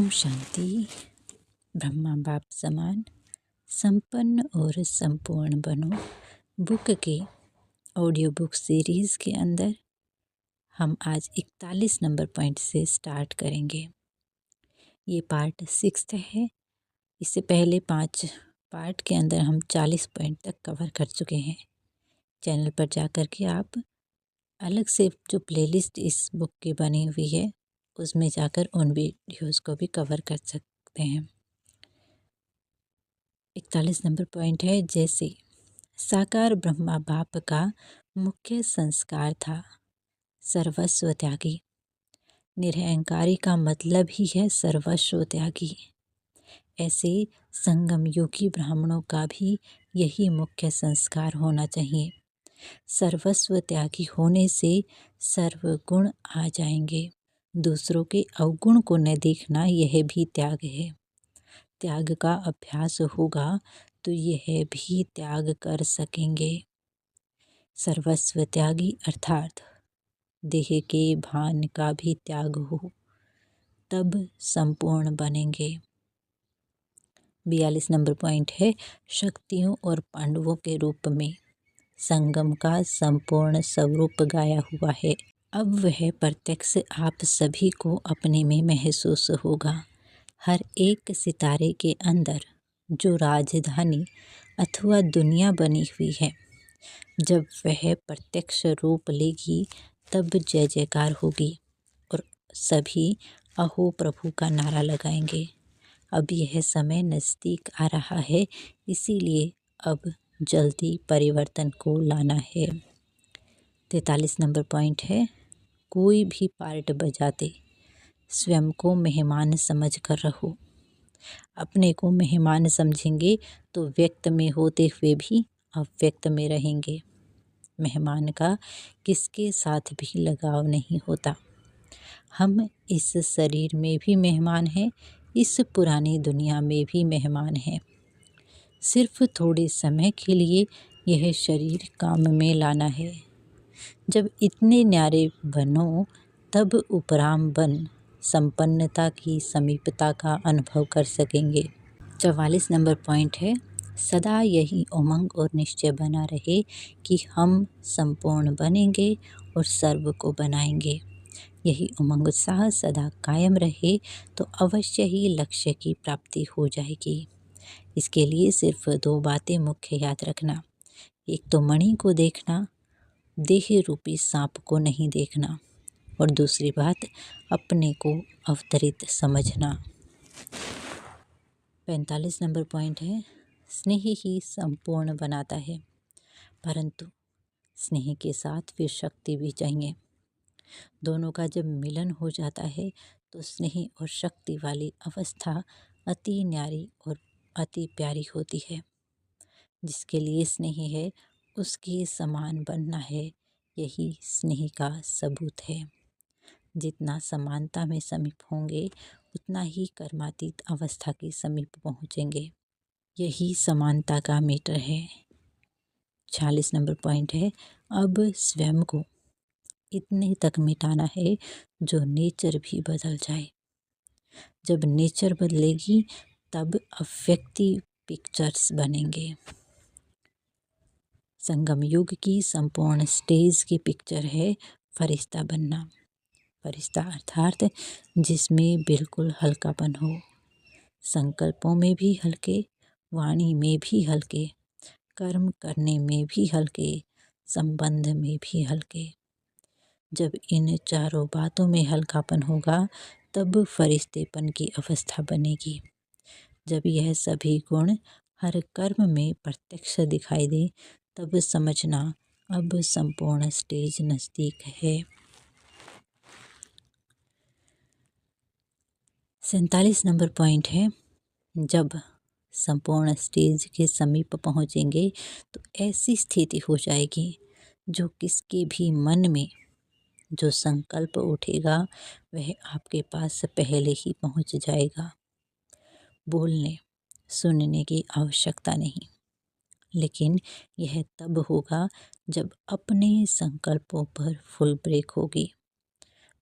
ओम शांति। ब्रह्मा बाप समान संपन्न और संपूर्ण बनो बुक के ऑडियो बुक सीरीज़ के अंदर हम आज 41 नंबर पॉइंट से स्टार्ट करेंगे। ये पार्ट 6 है। इससे पहले 5 पार्ट के अंदर हम 40 पॉइंट तक कवर कर चुके हैं। चैनल पर जाकर के आप अलग से जो प्लेलिस्ट इस बुक की बनी हुई है उसमें जाकर उन वीडियोस को भी कवर कर सकते हैं। 41 नंबर पॉइंट है, जैसे साकार ब्रह्मा बाप का मुख्य संस्कार था सर्वस्व त्यागी। निरहंकारी का मतलब ही है सर्वस्व त्यागी। ऐसे संगम योगी ब्राह्मणों का भी यही मुख्य संस्कार होना चाहिए। सर्वस्व त्यागी होने से सर्वगुण आ जाएंगे। दूसरों के अवगुण को न देखना यह भी त्याग है। त्याग का अभ्यास होगा तो यह भी त्याग कर सकेंगे। सर्वस्व त्यागी अर्थात देह के भान का भी त्याग हो, तब संपूर्ण बनेंगे। 42 नंबर पॉइंट है, शक्तियों और पांडवों के रूप में संगम का संपूर्ण स्वरूप गाया हुआ है। अब वह प्रत्यक्ष आप सभी को अपने में महसूस होगा। हर एक सितारे के अंदर जो राजधानी अथवा दुनिया बनी हुई है, जब वह प्रत्यक्ष रूप लेगी तब जय जयकार होगी और सभी अहो प्रभु का नारा लगाएंगे। अब यह समय नज़दीक आ रहा है, इसीलिए अब जल्दी परिवर्तन को लाना है। 43 नंबर पॉइंट है, कोई भी पार्ट बजाते स्वयं को मेहमान समझ कर रहो। अपने को मेहमान समझेंगे तो व्यक्त में होते हुए भी अव्यक्त में रहेंगे। मेहमान का किसके साथ भी लगाव नहीं होता। हम इस शरीर में भी मेहमान हैं, इस पुरानी दुनिया में भी मेहमान हैं। सिर्फ थोड़े समय के लिए यह शरीर काम में लाना है। जब इतने न्यारे बनो तब उपराम बन संपन्नता की समीपता का अनुभव कर सकेंगे। 44 नंबर पॉइंट है, सदा यही उमंग और निश्चय बना रहे कि हम संपूर्ण बनेंगे और सर्व को बनाएंगे। यही उमंग उत्साह सदा कायम रहे तो अवश्य ही लक्ष्य की प्राप्ति हो जाएगी। इसके लिए सिर्फ 2 बातें मुख्य याद रखना। एक तो मणि को देखना, देह रूपी सांप को नहीं देखना, और दूसरी बात अपने को अवतरित समझना। 45 नंबर पॉइंट है, स्नेह ही संपूर्ण बनाता है, परंतु स्नेह के साथ फिर शक्ति भी चाहिए। दोनों का जब मिलन हो जाता है तो स्नेह और शक्ति वाली अवस्था अति न्यारी और अति प्यारी होती है। जिसके लिए स्नेह है उसके समान बनना है, यही स्नेह का सबूत है। जितना समानता में समीप होंगे उतना ही कर्मातीत अवस्था के समीप पहुँचेंगे। यही समानता का मीटर है। 46 नंबर पॉइंट है, अब स्वयं को इतने तक मिटाना है जो नेचर भी बदल जाए। जब नेचर बदलेगी तब अव्यक्ति पिक्चर्स बनेंगे। संगम युग की संपूर्ण स्टेज की पिक्चर है फरिश्ता बनना। फरिश्ता अर्थात जिसमें बिल्कुल हल्कापन हो, संकल्पों में भी हल्के, वाणी में भी हल्के, कर्म करने में भी हल्के, संबंध में भी हल्के। जब इन चारों बातों में हल्कापन होगा तब फरिश्तेपन की अवस्था बनेगी। जब यह सभी गुण हर कर्म में प्रत्यक्ष दिखाई दे तब समझना अब संपूर्ण स्टेज नज़दीक है। 47 नंबर पॉइंट है, जब संपूर्ण स्टेज के समीप पहुँचेंगे तो ऐसी स्थिति हो जाएगी जो किसके भी मन में जो संकल्प उठेगा वह आपके पास पहले ही पहुँच जाएगा। बोलने सुनने की आवश्यकता नहीं, लेकिन यह तब होगा जब अपने संकल्पों पर फुल ब्रेक होगी।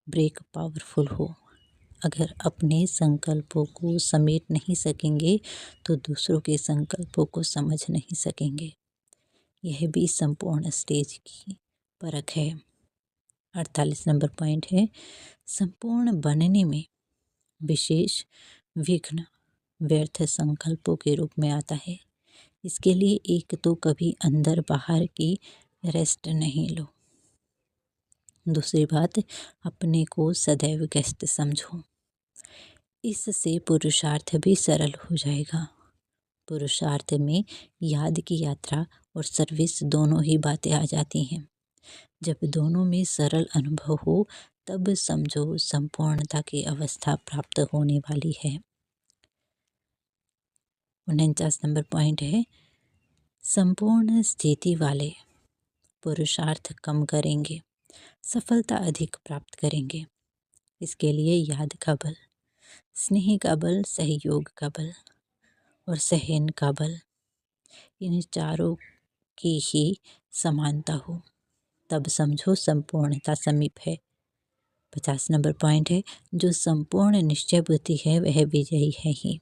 ब्रेक पावरफुल हो, अगर अपने संकल्पों को समेट नहीं सकेंगे तो दूसरों के संकल्पों को समझ नहीं सकेंगे। यह भी संपूर्ण स्टेज की परख है। 48 नंबर पॉइंट है, संपूर्ण बनने में विशेष विघ्न व्यर्थ संकल्पों के रूप में आता है। इसके लिए एक तो कभी अंदर बाहर की रेस्ट नहीं लो। दूसरी बात, अपने को सदैव व्यस्त समझो। इससे पुरुषार्थ भी सरल हो जाएगा। पुरुषार्थ में याद की यात्रा और सर्विस दोनों ही बातें आ जाती हैं। जब दोनों में सरल अनुभव हो तब समझो संपूर्णता की अवस्था प्राप्त होने वाली है। 49 नंबर पॉइंट है, संपूर्ण स्थिति वाले पुरुषार्थ कम करेंगे, सफलता अधिक प्राप्त करेंगे। इसके लिए याद का बल, स्नेह का बल, सहयोग का बल और सहन का बल, इन चारों की ही समानता हो तब समझो संपूर्णता समीप है। 50 नंबर पॉइंट है, जो संपूर्ण निश्चय बुद्धि है वह विजयी है ही।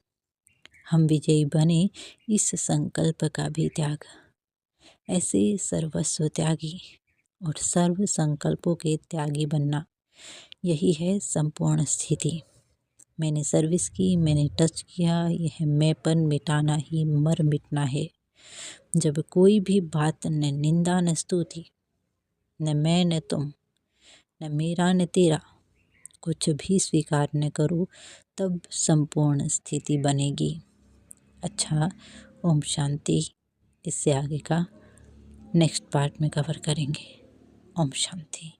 हम विजयी बने इस संकल्प का भी त्याग। ऐसे सर्वस्व त्यागी और सर्व संकल्पों के त्यागी बनना, यही है संपूर्ण स्थिति। मैंने सर्विस की, मैंने टच किया, यह मैंपन मिटाना ही मर मिटना है। जब कोई भी बात न निंदा न स्तुति, न मैं न तुम, न मेरा न तेरा, कुछ भी स्वीकार न करो तब संपूर्ण स्थिति बनेगी। अच्छा, ओम शांति। इससे आगे का नेक्स्ट पार्ट में कवर करेंगे। ओम शांति।